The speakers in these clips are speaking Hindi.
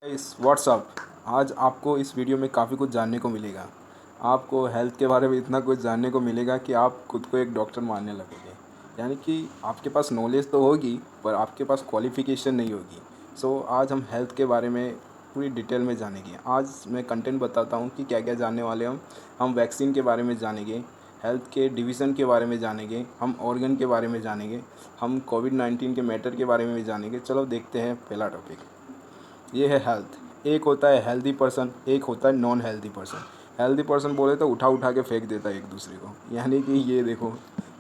इस व्हाट्सअप आज आपको इस वीडियो में काफ़ी कुछ जानने को मिलेगा। आपको हेल्थ के बारे में इतना कुछ जानने को मिलेगा कि आप खुद को एक डॉक्टर मानने लगोगे। यानी कि आपके पास नॉलेज तो होगी पर आपके पास क्वालिफ़िकेशन नहीं होगी। आज हम हेल्थ के बारे में पूरी डिटेल में जानेंगे। आज मैं कंटेंट बताता हूँ कि क्या क्या जानने वाले हम वैक्सीन के बारे में जानेंगे, हेल्थ के डिवीज़न के बारे में जानेंगे, हम ऑर्गन के बारे में जानेंगे, हम कोविड-19 के मैटर के बारे में भी जानेंगे। चलो देखते हैं पहला टॉपिक। ये है हेल्थ। एक होता है हेल्दी पर्सन, एक होता है non healthy person. Healthy person बोले तो उठा उठा के फेंक देता है एक दूसरे को। यानी कि ये देखो,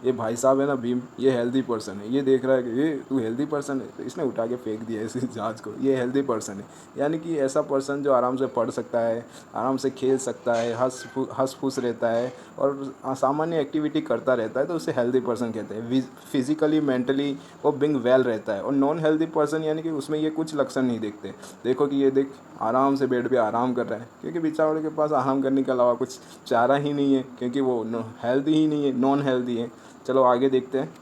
ये भाई साहब है ना भीम, ये हेल्दी पर्सन है। ये देख रहा है कि ये तू हेल्दी पर्सन है, तो इसने उठा के फेंक दिया इस जहाज को। ये हेल्दी पर्सन है। यानी कि ऐसा पर्सन जो आराम से पढ़ सकता है, आराम से खेल सकता है, हंस फूस रहता है और सामान्य एक्टिविटी करता रहता है, तो उसे हेल्दी पर्सन कहते हैं। फिजिकली मेंटली वो बिंग वेल रहता है। और नॉन हेल्दी पर्सन यानी कि उसमें ये कुछ लक्षण नहीं दिखते। देखो कि ये देख आराम से बेड पे आराम कर रहा है, क्योंकि बेचारे के पास आराम करने के अलावा कुछ चारा ही नहीं है, क्योंकि वो हेल्दी ही नहीं है, नॉन हेल्दी है। चलो आगे देखते हैं।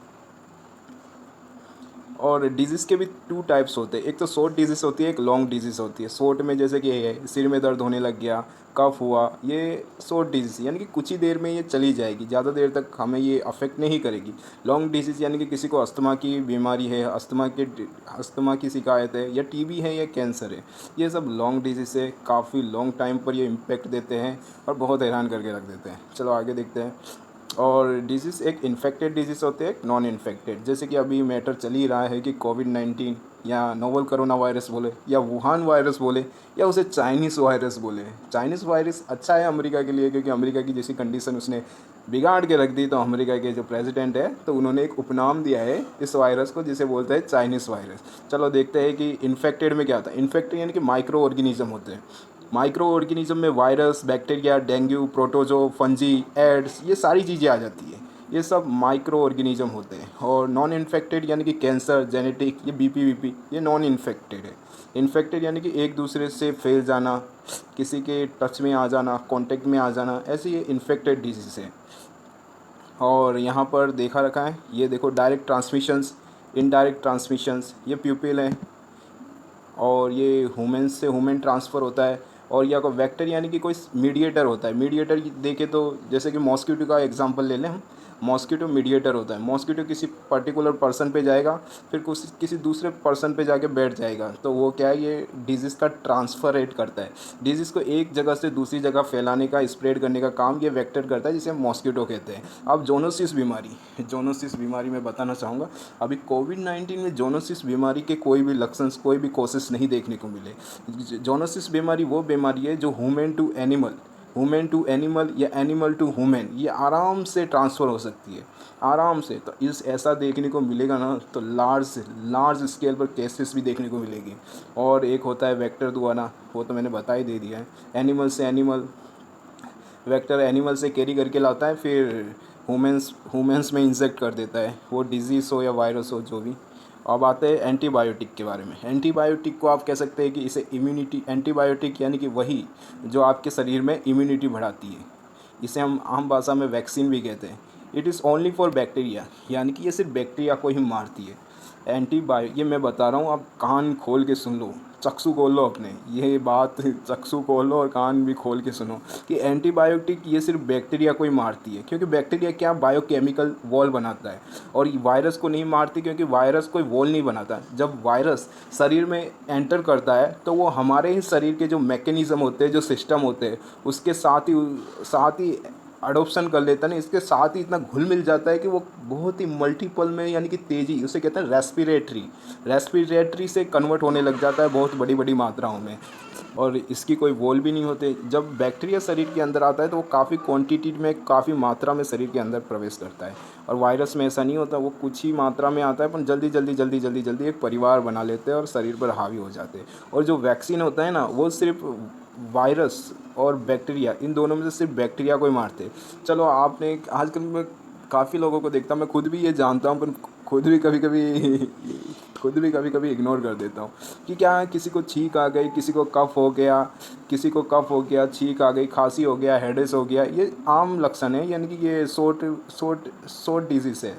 और डिजीज़ के भी टू टाइप्स होते हैं। एक तो शॉर्ट डिजीज़ होती है, एक लॉन्ग डिजीज़ होती है। शॉर्ट में जैसे कि है सिर में दर्द होने लग गया, कफ हुआ, ये शॉर्ट डिजीज़ यानी कि कुछ ही देर में ये चली जाएगी, ज़्यादा देर तक हमें ये अफेक्ट नहीं करेगी। लॉन्ग डिजीज़ यानी कि किसी को अस्थमा की बीमारी है, अस्थमा की शिकायत है, या टीबी है, या कैंसर है, ये सब लॉन्ग डिजीज़ है। काफ़ी लॉन्ग टाइम पर ये इम्पेक्ट देते हैं और बहुत हैरान करके रख देते हैं। चलो आगे देखते हैं। और डिजीज़ एक इन्फेक्टेड डिजीज़ होते हैं, एक नॉन इन्फेक्टेड। जैसे कि अभी मैटर चल ही रहा है कि कोविड-19 या नोवल कोरोना वायरस बोले, या वुहान वायरस बोले, या उसे चाइनीज़ वायरस बोले। चाइनीज़ वायरस अच्छा है अमेरिका के लिए, क्योंकि अमेरिका की जैसी कंडीशन उसने बिगाड़ के रख दी। तो अमेरिका के जो प्रेसिडेंट है, तो उन्होंने एक उपनाम दिया है इस वायरस को, जिसे बोलते हैं चाइनीज़ वायरस। चलो देखते हैं कि इन्फेक्टेड में क्या होता है। इन्फेक्टेड यानी कि माइक्रो ऑर्गेनिज्म होते हैं। माइक्रो ऑर्गेनिज्म में virus, bacteria, dengue, protozoa, fungi, AIDS, ये सारी चीज़ें आ जाती है। ये सब माइक्रो ऑर्गेनिज्म होते हैं। और नॉन इन्फेक्टेड यानी कि कैंसर, जेनेटिक, ये बीपी वीपी, ये नॉन इन्फेक्टेड है। इन्फेक्टेड यानी कि एक दूसरे से फैल जाना, किसी के टच में आ जाना, कांटेक्ट में आ जाना, ऐसे ये इन्फेक्टेड डिजीज़ है। और यहाँ पर देखा रखा है, ये देखो डायरेक्ट ट्रांसमिशंस, इनडायरेक्ट ट्रांसमिशंस, ये प्यूपिल हैं। और ये ह्यूमन से ह्यूमन ट्रांसफ़र होता है। और या कोई वेक्टर यानी कि कोई मीडिएटर होता है। मीडिएटर देखे तो जैसे कि मॉस्किटो का एग्जांपल ले लें हम। मॉस्किटो मीडिएटर होता है। मॉस्किटो किसी पर्टिकुलर पर्सन पे जाएगा, फिर किसी दूसरे पर्सन पे जाके बैठ जाएगा, तो वो क्या है, ये डिजीज़ का ट्रांसफ़र रेट करता है। डिजीज़ को एक जगह से दूसरी जगह फैलाने का, स्प्रेड करने का काम ये वेक्टर करता है, जिसे हम मॉस्किटो कहते हैं। अब जोनोसिस बीमारी मैं बताना चाहूँगा। अभी कोविड-19 में जोनोसिस बीमारी के कोई भी लक्षण, कोई भी कोशिश नहीं देखने को मिले। जोनोसिस बीमारी वो बीमारी है जो ह्यूमन टू एनिमल या एनिमल टू ह्यूमन, ये आराम से ट्रांसफ़र हो सकती है, आराम से। तो इस ऐसा देखने को मिलेगा ना, तो लार्ज स्केल पर केसेस भी देखने को मिलेगी। और एक होता है वेक्टर द्वारा, वो तो मैंने बता ही दे दिया है। एनिमल से एनिमल, वेक्टर एनिमल से कैरी करके लाता है, फिर ह्यूमंस में इंजेक्ट कर देता है, वो डिजीज़ हो या वायरस हो, जो भी। अब आते हैं एंटीबायोटिक के बारे में। एंटीबायोटिक को आप कह सकते हैं कि इसे इम्यूनिटी, एंटीबायोटिक यानी कि वही जो आपके शरीर में इम्यूनिटी बढ़ाती है। इसे हम आम भाषा में वैक्सीन भी कहते हैं। It is only for bacteria, यानी कि ये सिर्फ बैक्टीरिया को ही मारती है। ये मैं बता रहा हूँ, आप कान खोल के सुन लो, चक्षु खोल लो अपने, ये बात चक्षु खोल लो और कान भी खोल के सुनो कि एंटीबायोटिक ये सिर्फ बैक्टीरिया को ही मारती है। क्योंकि बैक्टीरिया क्या, बायोकेमिकल वॉल बनाता है। और ये वायरस को नहीं मारती, क्योंकि वायरस कोई वॉल नहीं बनाता। जब वायरस शरीर में एंटर करता है, तो वो हमारे ही शरीर के जो मैकेनिज़्म होते हैं, जो सिस्टम होते हैं, उसके साथ ही अडोप्शन कर लेता है ना, इसके साथ ही इतना घुल मिल जाता है कि वो बहुत ही मल्टीपल में, यानी कि तेज़ी, उसे कहते हैं रेस्पिरेटरी से कन्वर्ट होने लग जाता है बहुत बड़ी बड़ी मात्राओं में। और इसकी कोई वॉल भी नहीं होते। जब बैक्टीरिया शरीर के अंदर आता है, तो वो काफ़ी क्वांटिटी में, काफ़ी मात्रा में शरीर के अंदर प्रवेश करता है। और वायरस में ऐसा नहीं होता, वो कुछ ही मात्रा में आता है, पर जल्दी एक परिवार बना लेते हैं और शरीर पर हावी हो जाते हैं। और जो वैक्सीन होता है ना, वो सिर्फ वायरस और बैक्टीरिया, इन दोनों में से सिर्फ बैक्टीरिया को ही मारते हैं। चलो आपने, आजकल मैं काफ़ी लोगों को देखता हूँ, मैं खुद भी ये जानता हूँ, पर खुद भी कभी कभी खुद भी कभी कभी इग्नोर कर देता हूँ कि क्या है, किसी को छींक आ गई, किसी को कफ हो गया, छींक आ गई, खांसी हो गया, हेडेस हो गया, ये आम लक्षण है, यानी कि ये सोट डिजीज़ है,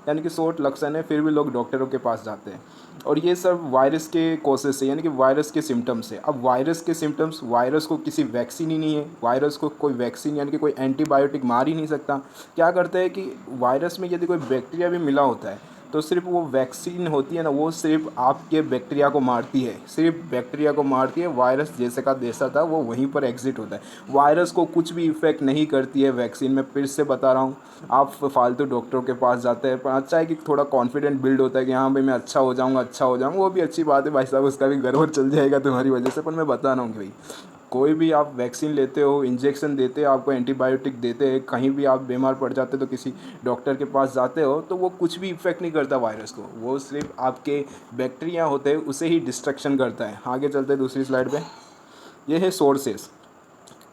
यानी कि सोट लक्षण है, फिर भी लोग डॉक्टरों के पास जाते हैं। और ये सब वायरस के कोसेस से, यानी कि वायरस के सिम्टम्स है। अब वायरस के सिम्टम्स, वायरस को किसी वैक्सीन ही नहीं है, वायरस को कोई वैक्सीन यानी कि कोई एंटीबायोटिक मार ही नहीं सकता। क्या करते हैं कि वायरस में यदि कोई बैक्टीरिया भी मिला होता है तो सिर्फ वो वैक्सीन होती है ना, वो सिर्फ आपके बैक्टीरिया को मारती है, सिर्फ बैक्टीरिया को मारती है। वायरस जैसे का जैसा था वो वहीं पर एग्जिट होता है। वायरस को कुछ भी इफेक्ट नहीं करती है वैक्सीन। मैं फिर से बता रहा हूँ, आप फालतू डॉक्टरों के पास जाते हैं, पर अच्छा है कि थोड़ा कॉन्फिडेंट बिल्ड होता है कि हाँ भाई मैं अच्छा हो जाऊँगा, वो भी अच्छी बात है भाई साहब, उसका भी घर वर चल जाएगा तुम्हारी वजह से। पर मैं बता रहा हूँ कि भाई कोई भी आप वैक्सीन लेते हो, इंजेक्शन देते हैं, आपको एंटीबायोटिक देते हैं, कहीं भी आप बीमार पड़ जाते हो तो किसी डॉक्टर के पास जाते हो, तो वो कुछ भी इफेक्ट नहीं करता वायरस को, वो सिर्फ आपके बैक्टीरिया होते हैं उसे ही डिस्ट्रक्शन करता है। आगे चलते हैं दूसरी स्लाइड पे। ये है सोर्सेस,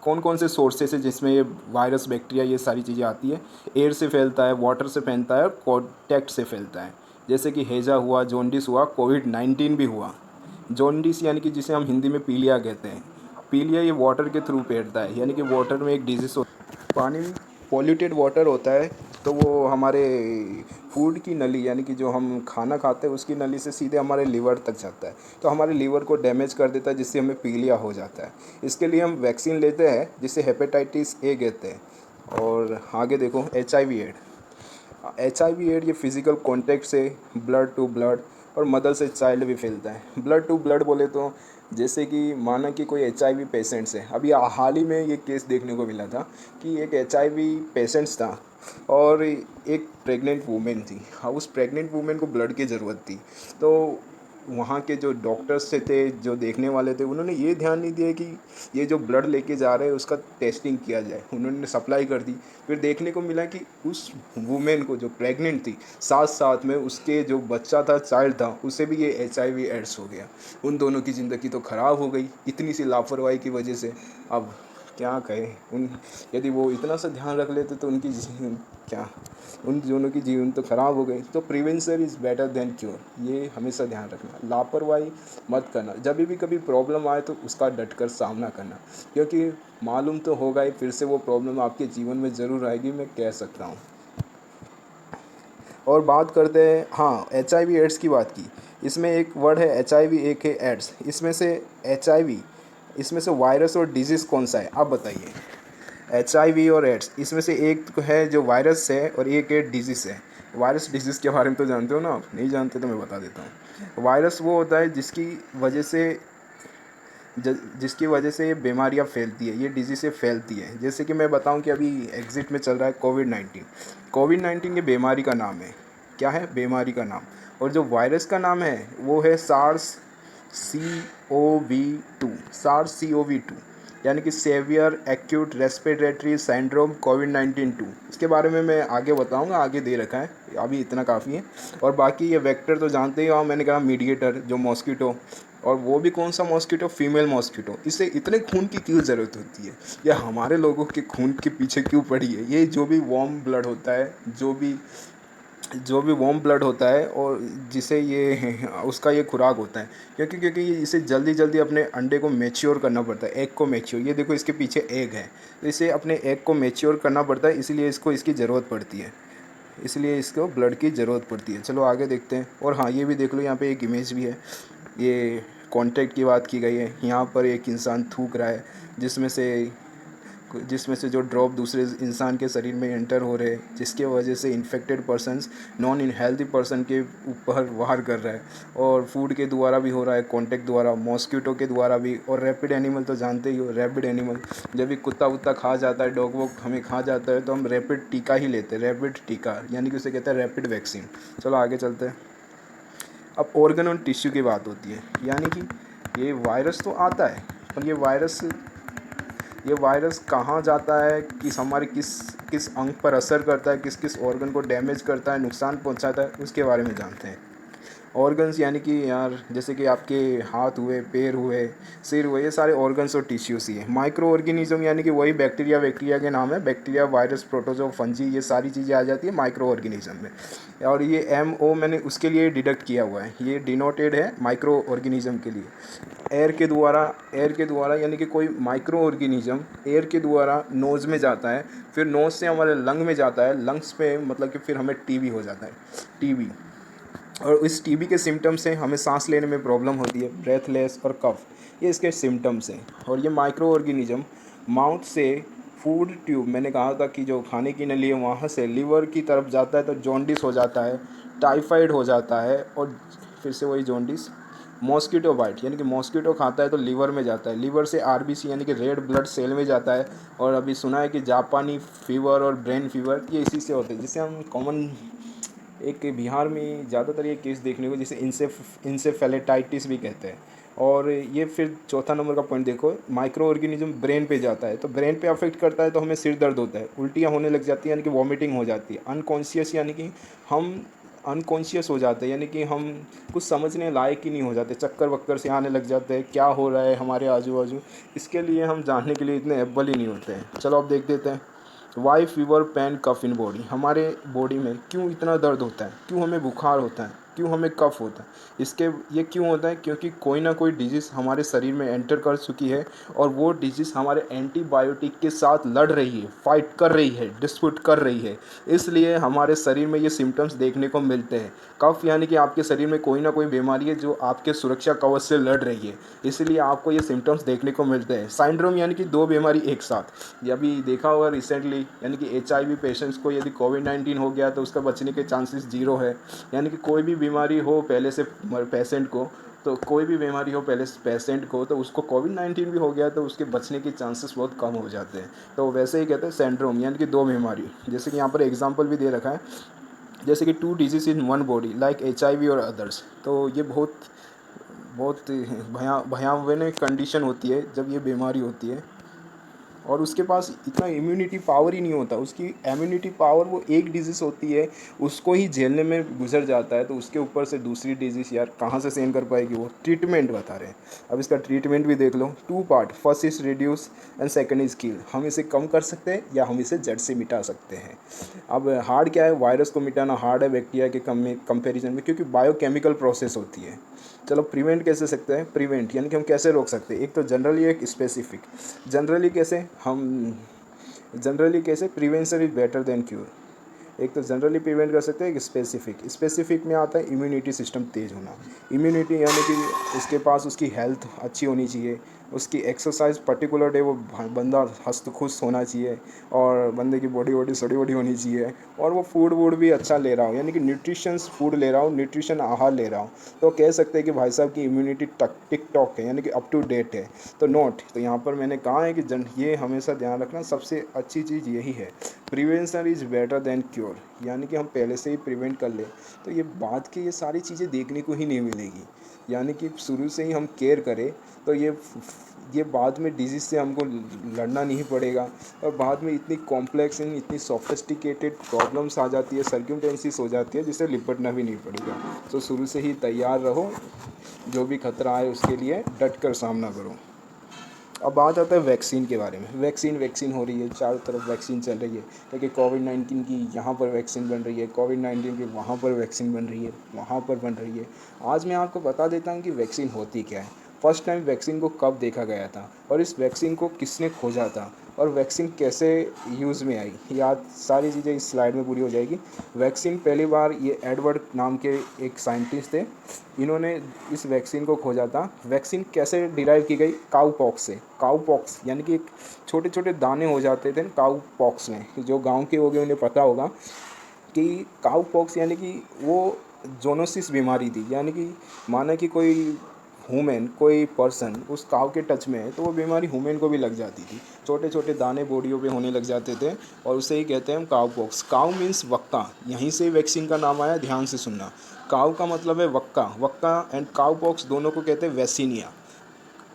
कौन कौन से सोर्सेस है जिसमें ये वायरस, बैक्टीरिया, ये सारी चीज़ें आती है। एयर से फैलता है, वाटर से फैलता है, और कॉन्टैक्ट से फैलता है। जैसे कि हैजा हुआ, जॉन्डिस हुआ, कोविड-19 भी हुआ। जॉन्डिस यानी कि जिसे हम हिंदी में पीलिया कहते हैं। पीलिया ये वाटर के थ्रू फैलता है, यानी कि वाटर में एक डिजीज़ हो, पानी पॉल्यूटेड वाटर होता है, तो वो हमारे फूड की नली, यानी कि जो हम खाना खाते हैं उसकी नली से सीधे हमारे लीवर तक जाता है, तो हमारे लीवर को डैमेज कर देता है, जिससे हमें पीलिया हो जाता है। इसके लिए हम वैक्सीन लेते हैं जिसे हेपेटाइटिस ए कहते हैं। और आगे देखो एच आई वी एड ये फिज़िकल कॉन्टैक्ट से ब्लड टू ब्लड और मदर से चाइल्ड भी फैलता है। ब्लड टू ब्लड बोले तो जैसे कि माना कि कोई HIV पेशेंट्स है, अभी हाल ही में ये केस देखने को मिला था कि एक HIV पेशेंट्स था और एक प्रेग्नेंट वूमेन थी। हाँ, उस प्रेग्नेंट वूमेन को ब्लड की ज़रूरत थी, तो वहाँ के जो डॉक्टर्स थे, जो देखने वाले थे, उन्होंने ये ध्यान नहीं दिया कि ये जो ब्लड लेके जा रहे हैं उसका टेस्टिंग किया जाए। उन्होंने सप्लाई कर दी, फिर देखने को मिला कि उस वुमेन को जो प्रेग्नेंट थी, साथ साथ में उसके जो बच्चा था, चाइल्ड था, उसे भी ये HIV एड्स हो गया। उन दोनों की ज़िंदगी तो ख़राब हो गई इतनी सी लापरवाही की वजह से। अब क्या कहें, उन यदि वो इतना सा ध्यान रख लेते तो क्या, उन दोनों की जीवन तो ख़राब हो गई। तो prevention is better than cure, ये हमेशा ध्यान रखना, लापरवाही मत करना। जब भी कभी प्रॉब्लम आए तो उसका डट कर सामना करना, क्योंकि मालूम तो होगा ही फिर से वो प्रॉब्लम आपके जीवन में ज़रूर आएगी, मैं कह सकता हूँ। और बात करते हैं, हाँ, HIV एड्स की बात की। इसमें एक वर्ड है HIV, एक है एड्स। इसमें से वायरस और डिजीज़ कौन सा है आप बताइए। HIV और एड्स, इसमें से एक तो है जो वायरस है और एक है डिजीज़ है। वायरस डिजीज़ के बारे में तो जानते हो ना आप, नहीं जानते तो मैं बता देता हूँ। वायरस वो होता है जिसकी वजह से ये बीमारियाँ फैलती है, ये डिजीज़ें फैलती है। जैसे कि मैं बताऊं कि अभी एग्जिट में चल रहा है कोविड-19। ये बीमारी का नाम है। क्या है? बीमारी का नाम। और जो वायरस का नाम है वो है SARS-CoV-2 यानी कि सेवियर एक्यूट रेस्पिरेटरी सिंड्रोम कोविड-19 2। इसके बारे में मैं आगे बताऊंगा, आगे दे रखा है, अभी इतना काफ़ी है। और बाकी ये वेक्टर तो जानते ही हो, मैंने कहा मीडिएटर जो मॉस्किटो, और वो भी कौन सा मॉस्किटो? Female mosquito. इसे इतने खून की क्यों ज़रूरत होती है, या हमारे लोगों के खून के पीछे क्यों पड़ी है? ये जो भी वार्म ब्लड होता है, जो भी वार्म ब्लड होता है, और जिसे ये उसका ये खुराक होता है, क्योंकि इसे जल्दी जल्दी अपने अंडे को मैच्योर करना पड़ता है, एग को मैच्योर। ये देखो इसके पीछे एग है, तो इसे अपने एग को मैच्योर करना पड़ता है, इसलिए इसको इसकी ज़रूरत पड़ती है, इसलिए इसको ब्लड की ज़रूरत पड़ती है। चलो आगे देखते हैं। और हाँ, ये भी देख लो, यहाँ पे एक इमेज भी है, ये कॉन्टैक्ट की बात की गई है। यहाँ पर एक इंसान थूक रहा है, जिसमें से जो ड्रॉप दूसरे इंसान के शरीर में एंटर हो रहे हैं, जिसके वजह से infected persons non in healthy person के ऊपर वार कर रहा है। और फूड के द्वारा भी हो रहा है, कॉन्टैक्ट द्वारा, मॉस्किटो के द्वारा भी। और रैपिड एनिमल तो जानते ही हो, रैपिड एनिमल जब भी कुत्ता वुत्ता खा जाता है, डॉग वॉग हमें खा जाता है, तो हम रैपिड टीका ही लेते हैं, रैपिड टीका, यानी कि उसे कहते हैं रैपिड वैक्सीन। चलो आगे चलते हैं। अब ऑर्गन और टिश्यू की बात होती है, यानी कि ये वायरस तो आता है, पर ये वायरस कहाँ जाता है, हमारे किस किस अंग पर असर करता है, किस किस ऑर्गन को डैमेज करता है, नुकसान पहुँचाता है, उसके बारे में जानते हैं। ऑर्गन्स यानी कि यार जैसे कि आपके हाथ हुए, पैर हुए, सिर हुए, ये सारे ऑर्गन्स और टिश्यूज ही है। माइक्रो ऑर्गेनिज्म यानी कि वही बैक्टीरिया के नाम है, बैक्टीरिया, वायरस, प्रोटोजो, फंजी, ये सारी चीज़ें आ जाती है माइक्रो ऑर्गेनिज्म में। और ये MO मैंने उसके लिए डिडक्ट किया हुआ है, ये डिनोटेड है माइक्रो ऑर्गेनिज्म के लिए। एयर के द्वारा यानी कि कोई माइक्रो ऑर्गेनिज्म एयर के द्वारा नोज़ में जाता है, फिर नोज़ से हमारे लंग में जाता है, लंग्स पे मतलब कि फिर हमें टीबी हो जाता है, टीबी। और इस टीबी के सिम्टम्स से हमें सांस लेने में प्रॉब्लम होती है, ब्रेथलेस और कफ, ये इसके सिम्टम्स हैं। और ये माइक्रो ऑर्गेनिज्म माउथ से फूड ट्यूब, मैंने कहा था कि जो खाने की नली है वहाँ से लिवर की तरफ जाता है तो जॉन्डिस हो जाता है, टाइफाइड हो जाता है, और फिर से वही जॉन्डिस। मॉस्किटो बाइट यानी कि मॉस्किटो खाता है तो लीवर में जाता है, लीवर से RBC यानी कि रेड ब्लड सेल में जाता है। और अभी सुना है कि जापानी फीवर और ब्रेन फीवर ये इसी से होते हैं, जिसे हम कॉमन, एक बिहार में ज़्यादातर ये केस देखने को, जिसे इंसेफेलेटाइटिस भी कहते हैं। और ये फिर चौथा नंबर का पॉइंट देखो, माइक्रो ऑर्गेनिज्म ब्रेन पे जाता है तो ब्रेन पे अफेक्ट करता है तो हमें सिर दर्द होता है, उल्टियाँ होने लग जाती है यानी कि वॉमिटिंग हो जाती है, अनकॉन्शियस यानी कि हम अनकॉन्शियस हो जाते हैं, यानी कि हम कुछ समझने लायक ही नहीं हो जाते, चक्कर वक्कर से आने लग जाते हैं, क्या हो रहा है हमारे आजू बाजू, इसके लिए हम जानने के लिए इतने एबल ही नहीं होते हैं। चलो अब देख देते हैं। Why fever, pain, cough in body, हमारे बॉडी में क्यों इतना दर्द होता है, क्यों हमें बुखार होता है, क्यों हमें कफ होता है, इसके ये क्यों होता है, क्योंकि कोई ना कोई डिजीज़ हमारे शरीर में एंटर कर चुकी है और वो डिजीज़ हमारे एंटीबायोटिक के साथ लड़ रही है, फाइट कर रही है, डिस्प्यूट कर रही है, इसलिए हमारे शरीर में ये सिम्टम्स देखने को मिलते हैं। कफ यानी कि आपके शरीर में कोई ना कोई बीमारी है जो आपके सुरक्षा कवच से लड़ रही है, इसलिए आपको ये सिम्टम्स देखने को मिलते हैं। साइंड्रोम यानी कि दो बीमारी एक साथ, ये अभी देखा होगा रिसेंटली, यानी कि HIV पेशेंट्स को यदि कोविड-19 हो गया तो उसका बचने के चांसेस जीरो है। यानी कि कोई भी बीमारी हो पहले से पेशेंट को, तो कोई भी बीमारी हो पहले से पेशेंट को, तो उसको कोविड-19 भी हो गया तो उसके बचने के चांसेस बहुत कम हो जाते हैं। तो वैसे ही कहते हैं सिंड्रोम यानी कि दो बीमारी, जैसे कि यहाँ पर एग्जांपल भी दे रखा है, जैसे कि 2 disease in one body like HIV और अदर्स। तो ये बहुत बहुत भयावह कंडीशन होती है जब ये बीमारी होती है, और उसके पास इतना इम्यूनिटी पावर ही नहीं होता, उसकी इम्यूनिटी पावर वो एक डिजीज़ होती है उसको ही झेलने में गुजर जाता है, तो उसके ऊपर से दूसरी डिजीज़ यार कहाँ से सहन कर पाएगी वो। ट्रीटमेंट बता रहे हैं, अब इसका ट्रीटमेंट भी देख लो। 2 part, first is reduce and second is किल, हम इसे कम कर सकते हैं या हम इसे जड़ से मिटा सकते हैं। अब हार्ड क्या है, वायरस को मिटाना हार्ड है बैक्टीरिया के कंपेरिजन में, क्योंकि बायोकेमिकल प्रोसेस होती है। चलो प्रिवेंट कैसे सकते हैं, प्रिवेंट यानी कि हम कैसे रोक सकते हैं, एक तो जनरली, एक स्पेसिफिक। जनरली कैसे prevention is better than cure, एक तो जनरली प्रिवेंट कर सकते हैं, एक स्पेसिफिक में आता है इम्यूनिटी सिस्टम तेज़ होना। इम्यूनिटी यानी कि उसके पास उसकी हेल्थ अच्छी होनी चाहिए, उसकी एक्सरसाइज पर्टिकुलर डे वो बंदा हस्त खुश होना चाहिए, और बंदे की बॉडी वॉडी सड़ी वड़ी होनी चाहिए, और वो फूड वूड भी अच्छा ले रहा हो, यानी कि न्यूट्रिशंस फूड ले रहा हो, न्यूट्रिशन आहार ले रहा हो, तो कह सकते हैं कि भाई साहब की इम्यूनिटी टिक टॉक है, यानी कि अप टू डेट है। तो नोट, तो यहाँ पर मैंने कहा है कि ये हमेशा ध्यान रखना, सबसे अच्छी चीज़ यही है, prevention is better than cure, यानी कि हम पहले से ही प्रिवेंट कर लें तो ये बाद की ये सारी चीज़ें देखने को ही नहीं मिलेगी। यानी कि शुरू से ही हम केयर करें तो ये बाद में डिजीज़ से हमको लड़ना नहीं पड़ेगा, और बाद में इतनी कॉम्प्लेक्स एंड इतनी सोफिस्टिकेटेड प्रॉब्लम्स आ जाती है, सर्क्यूमेंटेंसीज हो जाती है, जिससे लिपटना भी नहीं पड़ेगा। तो शुरू से ही तैयार रहो, जो भी खतरा आए उसके लिए डट कर सामना करो। अब बात आता है वैक्सीन के बारे में। वैक्सीन हो रही है, चारों तरफ वैक्सीन चल रही है, क्योंकि कोविड-19 की यहाँ पर वैक्सीन बन रही है, कोविड-19 की वहाँ पर वैक्सीन बन रही है, वहाँ पर बन रही है। आज मैं आपको बता देता हूँ कि वैक्सीन होती क्या है, फर्स्ट टाइम वैक्सीन को कब देखा गया था, और इस वैक्सीन को किसने खोजा था, और वैक्सीन कैसे यूज़ में आई, याद सारी चीज़ें इस स्लाइड में पूरी हो जाएगी। वैक्सीन पहली बार ये एडवर्ड नाम के एक साइंटिस्ट थे, इन्होंने इस वैक्सीन को खोजा था। वैक्सीन कैसे डिराइव की गई, काऊ पॉक्स से। काऊ पॉक्स यानी कि एक छोटे छोटे दाने हो जाते थे काऊ पॉक्स में, जो गांव के हो गए उन्हें पता होगा कि काऊ पॉक्स यानी कि वो जोनोसिस बीमारी थी, यानी कि माना कि कोई कोई पर्सन उस काव के टच में है तो वो बीमारी ह्यूमन को भी लग जाती थी, छोटे छोटे दाने बॉडियों पे होने लग जाते थे, और उसे ही कहते हैं हम काव पॉक्स। काव मीन्स वक्का, यहीं से वैक्सीन का नाम आया, ध्यान से सुनना। काव का मतलब है वक्का, वक्का एंड काव पॉक्स दोनों को कहते हैं वैक्सीनिया।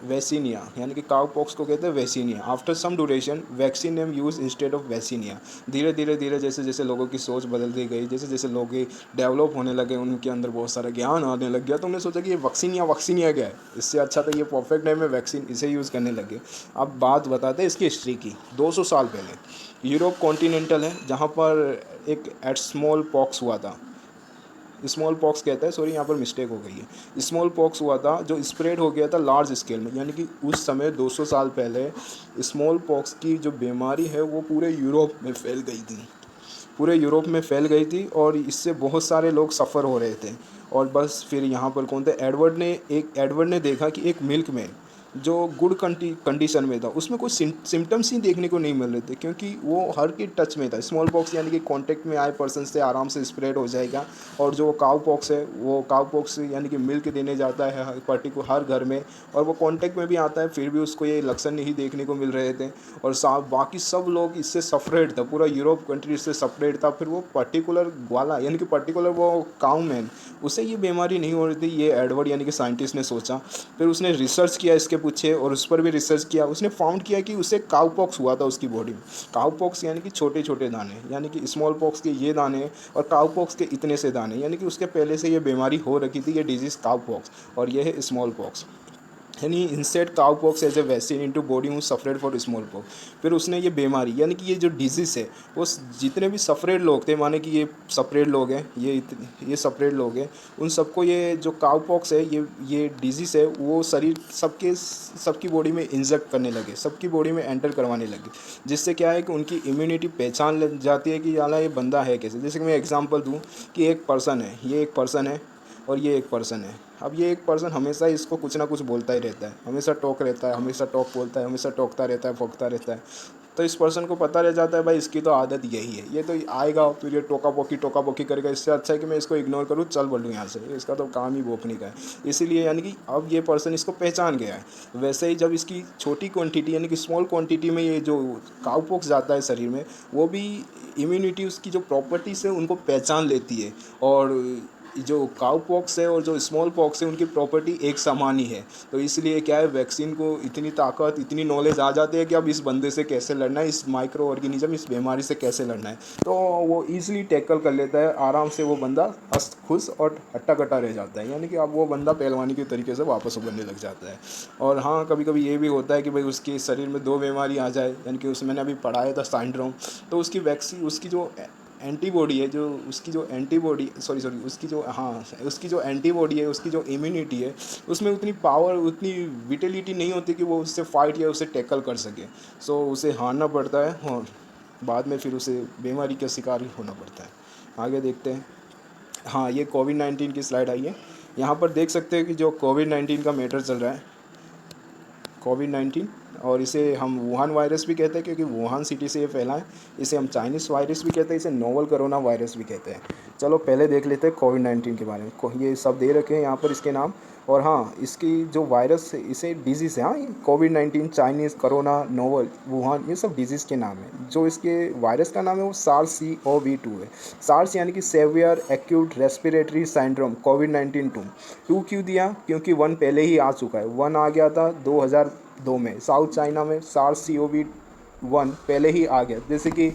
वैक्सीनिया, यानी कि काउ पॉक्स को कहते हैं vaccinia. After some duration vaccine name use instead of vaccinia. धीरे धीरे धीरे जैसे जैसे लोगों की सोच बदलती गई, जैसे जैसे लोग डेवलप होने लगे, उनके अंदर बहुत सारा ज्ञान आने लग गया, तो उन्होंने सोचा कि ये वैक्सीनिया वैक्सीनिया क्या है, इससे अच्छा तो ये परफेक्ट नेम है वैक्सीन, इसे यूज़ करने लगे। अब बात बताते हैं इसकी हिस्ट्री की। 200 साल पहले यूरोप कॉन्टिनेंटल है जहाँ पर एक एट स्मॉल पॉक्स हुआ था। स्मॉल पॉक्स कहता है, सॉरी यहाँ पर मिस्टेक हो गई है, स्मॉल पॉक्स हुआ था जो स्प्रेड हो गया था लार्ज स्केल में, यानी कि उस समय 200 साल पहले स्मॉल पॉक्स की जो बीमारी है वो पूरे यूरोप में फैल गई थी, पूरे यूरोप में फैल गई थी और इससे बहुत सारे लोग सफ़र हो रहे थे। और बस फिर यहाँ पर कौन थे, एडवर्ड ने देखा कि एक मिल्क में जो गुड कंडीशन में था उसमें कोई सिम्टम्स ही देखने को नहीं मिल रहे थे, क्योंकि वो हर के टच में था। स्मॉल पॉक्स यानी कि कांटेक्ट में आए पर्सन से आराम से स्प्रेड हो जाएगा। और जो काउ पॉक्स है वो काउ पॉक्स यानी कि मिल्क देने जाता है पर्टिकुलर हर घर में, और वो कांटेक्ट में भी आता है, फिर भी उसको ये लक्षण नहीं देखने को मिल रहे थे। और बाकी सब लोग इससे सफरेड था, पूरा यूरोप कंट्री इससे सफरेड था। फिर वो पर्टिकुलर ग्वाला यानी कि पर्टिकुलर वो काउ मैन, उसे ये बीमारी नहीं हो रही थी। ये एडवर्ड यानी कि साइंटिस्ट ने सोचा, फिर उसने रिसर्च किया इसके पूछे और उस पर भी रिसर्च किया। उसने फाउंड किया कि उसे काउ पॉक्स हुआ था उसकी बॉडी में। काउ पॉक्स यानी कि छोटे छोटे दाने, यानी कि स्मॉल पॉक्स के ये दाने और काउ पॉक्स के इतने से दाने, यानी कि उसके पहले से ये बीमारी हो रखी थी, ये डिजीज़ काउ पॉक्स, और ये है स्मॉल पॉक्स। यानी insert cowpox as a vaccine into body who suffered for small pox. फिर उसने ये बीमारी यानी कि ये जो डिजीज़ है वो जितने भी सफरेड लोग थे, माने कि ये सपरेट लोग हैं, ये सपरेट लोग हैं, उन सबको ये जो काउ पॉक्स है ये डिजीज़ है वो शरीर सबकी बॉडी में इंजेक्ट करने लगे, सबकी बॉडी में एंटर करवाने लगे। जिससे क्या है कि उनकी इम्यूनिटी पहचान लग जाती है कि याला ये बंदा है कैसे। जैसे कि मैं एग्जांपल दूँ कि एक पर्सन है, ये एक पर्सन है और ये एक पर्सन है। अब ये एक पर्सन हमेशा इसको कुछ ना कुछ बोलता ही रहता है, हमेशा टॉक रहता है, हमेशा टॉक बोलता है, हमेशा टोकता रहता है, फोकता रहता है। तो इस पर्सन को पता रह जाता है भाई इसकी तो आदत यही है, ये तो आएगा फिर ये टोका पोकी करेगा, इससे अच्छा है कि मैं इसको इग्नोर करूँ, चल बढ़ूँ यहाँ से, इसका तो काम ही भोंकने का है। इसीलिए यानी कि अब ये पर्सन इसको पहचान गया है। वैसे ही जब इसकी छोटी क्वांटिटी यानी कि स्मॉल क्वांटिटी में ये जो काउपॉक्स जाता है शरीर में, वो भी इम्यूनिटी उसकी जो प्रॉपर्टीज़ है उनको पहचान लेती है। और जो काउ पॉक्स है और जो स्मॉल पॉक्स है उनकी प्रॉपर्टी एक समान ही है। तो इसलिए क्या है, वैक्सीन को इतनी ताकत इतनी नॉलेज आ जाती है कि अब इस बंदे से कैसे लड़ना है, इस माइक्रो ऑर्गेनिज्म इस बीमारी से कैसे लड़ना है, तो वो ईजिली टैकल कर लेता है आराम से। वो बंदा हंस खुश और हट्टा कट्टा रह जाता है, यानी कि अब वो बंदा पहलवानी के तरीके से वापस उभरने लग जाता है। और हाँ, कभी कभी ये भी होता है कि भाई उसके शरीर में दो बीमारी आ जाए, यानी कि उसमें मैंने अभी पढ़ाया था सिंड्रोम, तो उसकी वैक्सीन उसकी जो एंटीबॉडी है, जो उसकी जो एंटीबॉडी सॉरी उसकी जो एंटीबॉडी है, उसकी जो इम्यूनिटी है, उसमें उतनी पावर उतनी विटेलिटी नहीं होती कि वो उससे फाइट या उसे टैकल कर सके। सो उसे हारना पड़ता है और बाद में फिर उसे बीमारी का शिकार होना पड़ता है। आगे देखते हैं। हाँ, ये कोविड-19 की स्लाइड आई है। यहाँ पर देख सकते हैं कि जो कोविड-19 का मैटर चल रहा है, कोविड-19, और इसे हम वुहान वायरस भी कहते हैं क्योंकि वुहान सिटी से ये फैला है। इसे हम चाइनीज़ वायरस भी कहते हैं, इसे नोवल कोरोना वायरस भी कहते हैं। चलो पहले देख लेते हैं कोविड-19 के बारे में। ये सब दे रखे हैं यहाँ पर इसके नाम। और हाँ, इसकी जो वायरस है इसे डिजीज़ है, हाँ, ये कोविड-19, चाइनीज़, कोरोना, नोवल, वुहान, ये सब डिजीज़ के नाम हैं। जो इसके वायरस का नाम है वो SARS-CoV-2 है। सार्स यानी कि सेवियर एक्यूट रेस्पिरेटरी सिंड्रोम कोविड-19 टू क्यों दिया, क्योंकि वन पहले ही आ चुका है। वन आ गया था 2002 में साउथ चाइना में, SARS-CoV-1 पहले ही आ गया। जैसे कि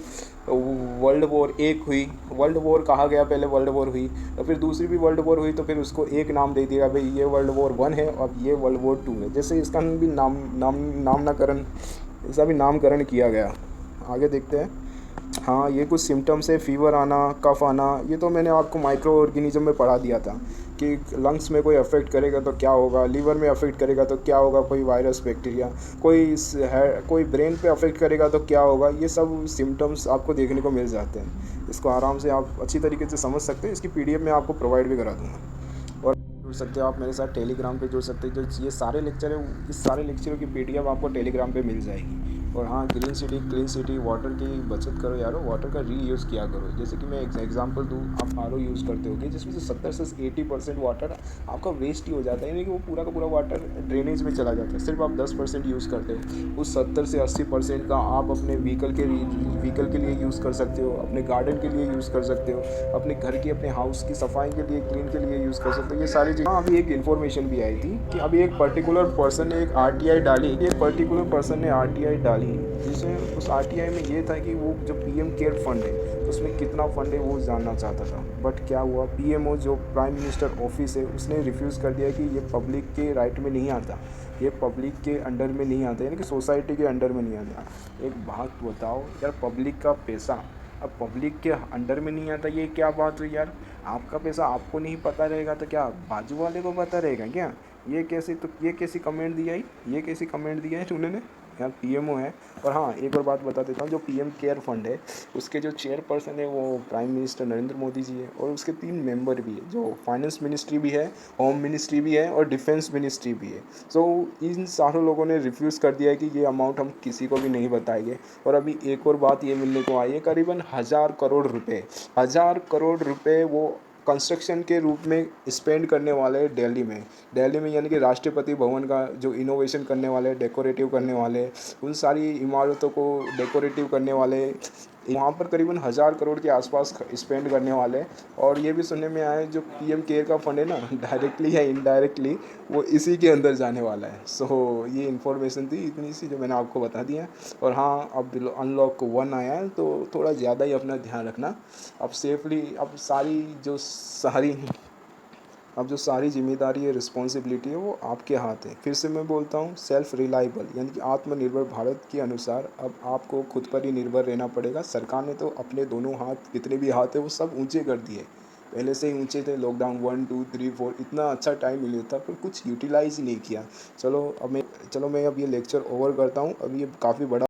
वर्ल्ड वॉर एक हुई, वर्ल्ड वॉर कहा गया, पहले वर्ल्ड वॉर हुई, तो फिर दूसरी भी वर्ल्ड वॉर हुई, तो फिर उसको एक नाम दे दिया भाई ये वर्ल्ड वॉर 1 है, अब ये वर्ल्ड वॉर 2 है। जैसे इसका भी नामकरण, इसका भी नामकरण किया गया। आगे देखते हैं। हाँ, ये कुछ सिम्टम्स है, फीवर आना, कफ आना, ये तो मैंने आपको माइक्रो ऑर्गेनिज्म में पढ़ा दिया था कि लंग्स में कोई अफेक्ट करेगा तो क्या होगा, लीवर में अफेक्ट करेगा तो क्या होगा, कोई वायरस बैक्टीरिया, कोई ब्रेन पे अफेक्ट करेगा तो क्या होगा। ये सब सिम्टम्स आपको देखने को मिल जाते हैं। इसको आराम से आप अच्छी तरीके से समझ सकते हैं। इसकी PDF मैं आपको प्रोवाइड भी करा दूँगा। और जुड़ सकते हो आप मेरे साथ टेलीग्राम पे, जुड़ सकते हैं। जो ये सारे लेक्चर है, इस सारे लेक्चरों की PDF आपको टेलीग्राम पे मिल जाएगी। और हाँ, green city clean city, water की बचत करो यारो, वाटर का रीयूज़ किया करो। जैसे कि मैं एग्जांपल दूँ, आप आरओ यूज़ करते होगे जिसमें से 70 से 80% वाटर आपका वेस्ट ही हो जाता है, यानी कि वो पूरा का पूरा वाटर ड्रेनेज में चला जाता है, सिर्फ आप 10% यूज़ करते हो। उस 70 से 80% का आप अपने व्हीकल के लिए यूज़ कर सकते हो, अपने गार्डन के लिए यूज़ कर सकते हो, अपने घर की अपने हाउस की सफाई के लिए, क्लीन के लिए यूज़ कर सकते हो, ये सारी चीज़। हाँ, अभी एक इन्फॉर्मेशन भी आई थी कि अभी एक पर्टिकुलर पर्सन ने एक आरटीआई डाली, जिसमें उस आरटीआई में ये था कि वो जो पीएम केयर फंड है उसमें कितना फंड है वो जानना चाहता था। बट क्या हुआ, पीएमओ जो प्राइम मिनिस्टर ऑफिस है उसने रिफ्यूज़ कर दिया कि ये पब्लिक के राइट में नहीं आता, ये पब्लिक के अंडर में नहीं आता, यानी कि सोसाइटी के अंडर में नहीं आता। एक बात बताओ यार, पब्लिक का पैसा अब पब्लिक के अंडर में नहीं आता, ये क्या बात हुई यार। आपका पैसा आपको नहीं पता रहेगा तो क्या बाजू वाले को पता रहेगा क्या। ये कैसी कमेंट दिया है, ये कैसी कमेंट दिया है उन्होंने यार, पीएमओ है। और हाँ, एक और बात बता देता हूँ, जो पीएम केयर फंड है उसके जो चेयरपर्सन है वो प्राइम मिनिस्टर नरेंद्र मोदी जी है, और उसके 3 मेंबर भी है, जो फाइनेंस मिनिस्ट्री भी है, होम मिनिस्ट्री भी है और डिफेंस मिनिस्ट्री भी है। सो इन सारों लोगों ने रिफ्यूज़ कर दिया है कि ये अमाउंट हम किसी को भी नहीं बताएंगे। और अभी एक और बात ये मिलने को आई है, करीबन 1,000 करोड़ रुपए वो कंस्ट्रक्शन के रूप में स्पेंड करने वाले हैं दिल्ली में, यानी कि राष्ट्रपति भवन का जो इनोवेशन करने वाले, डेकोरेटिव करने वाले, उन सारी इमारतों को डेकोरेटिव करने वाले, वहाँ पर करीबन 1,000 करोड़ के आसपास स्पेंड करने वाले हैं। और ये भी सुनने में आया है जो पीएम केयर का फंड है ना, डायरेक्टली या इनडायरेक्टली वो इसी के अंदर जाने वाला है। सो ये इन्फॉर्मेशन थी इतनी सी जो मैंने आपको बता दिया। और हाँ, अब अनलॉक 1 आया है तो थोड़ा ज़्यादा ही अपना ध्यान रखना। अब सेफली, अब जो सारी जिम्मेदारी है, रिस्पॉन्सिबिलिटी है, वो आपके हाथ है। फिर से मैं बोलता हूँ, सेल्फ रिलायबल यानी कि आत्मनिर्भर भारत के अनुसार अब आपको खुद पर ही निर्भर रहना पड़ेगा। सरकार ने तो अपने दोनों हाथ, जितने भी हाथ है वो सब ऊंचे कर दिए, पहले से ही ऊंचे थे। लॉकडाउन 1 2 3 4 इतना अच्छा टाइम मिला था पर कुछ यूटिलाइज ही नहीं किया। चलो अब मैं अब ये लेक्चर ओवर करता हूँ, अब ये काफ़ी बड़ा